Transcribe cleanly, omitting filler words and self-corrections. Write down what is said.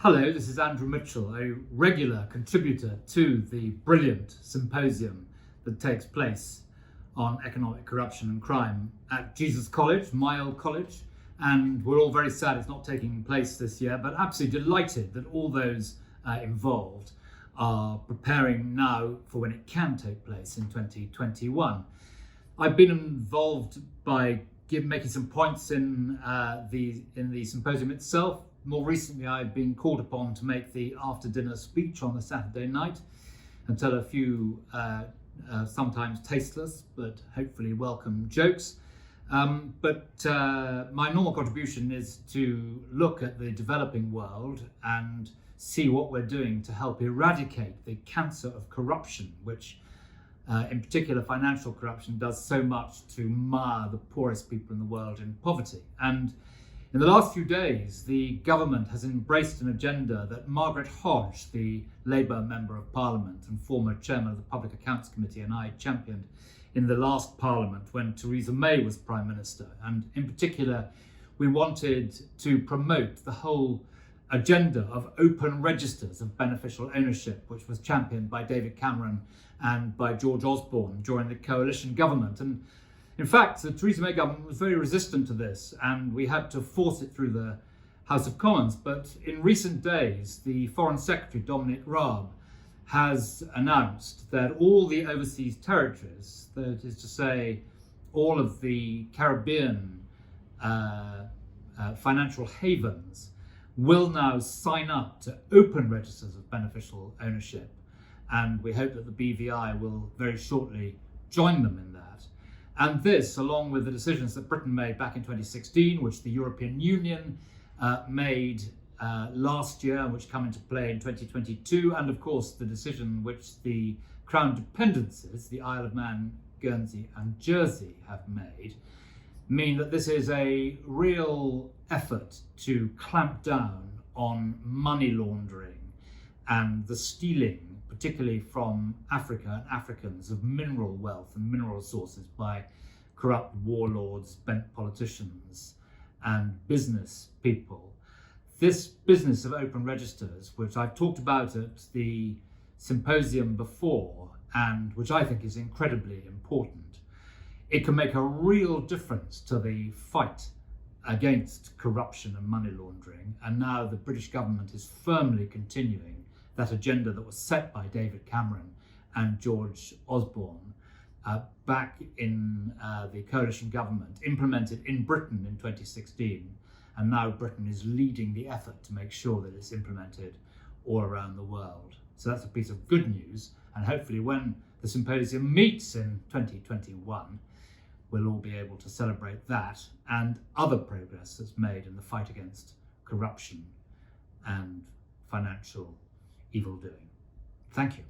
Hello, this is Andrew Mitchell, a regular contributor to the brilliant symposium that takes place on economic corruption and crime at Jesus College, my old college. And we're all very sad it's not taking place this year, but absolutely delighted that all those involved are preparing now for when it can take place in 2021. I've been involved by making some points in the symposium itself. More recently, I've been called upon to make the after-dinner speech on the Saturday night and tell a few sometimes tasteless but hopefully welcome jokes. But my normal contribution is to look at the developing world and see what we're doing to help eradicate the cancer of corruption, which in particular financial corruption does so much to mar the poorest people in the world in poverty. And in the last few days, the government has embraced an agenda that Margaret Hodge, the Labour Member of Parliament and former chairman of the Public Accounts Committee, and I championed in the last Parliament when Theresa May was Prime Minister. And in particular, we wanted to promote the whole agenda of open registers of beneficial ownership, which was championed by David Cameron and by George Osborne during the coalition government. And in fact, the Theresa May government was very resistant to this, and we had to force it through the House of Commons. But in recent days, the Foreign Secretary, Dominic Raab, has announced that all the overseas territories, that is to say, all of the Caribbean financial havens, will now sign up to open registers of beneficial ownership. And we hope that the BVI will very shortly join them in that. And this, along with the decisions that Britain made back in 2016, which the European Union made last year, which come into play in 2022, and of course the decision which the Crown dependencies, the Isle of Man, Guernsey and Jersey, have made, mean that this is a real effort to clamp down on money laundering and the stealing, particularly from Africa and Africans, of mineral wealth and mineral resources by corrupt warlords, bent politicians and business people. This business of open registers, which I've talked about at the symposium before and which I think is incredibly important, it can make a real difference to the fight against corruption and money laundering. And now the British government is firmly continuing that agenda that was set by David Cameron and George Osborne back in the coalition government, implemented in Britain in 2016. And now Britain is leading the effort to make sure that it's implemented all around the world. So that's a piece of good news. And hopefully when the symposium meets in 2021, we'll all be able to celebrate that and other progress that's made in the fight against corruption and financial evil doing. Thank you.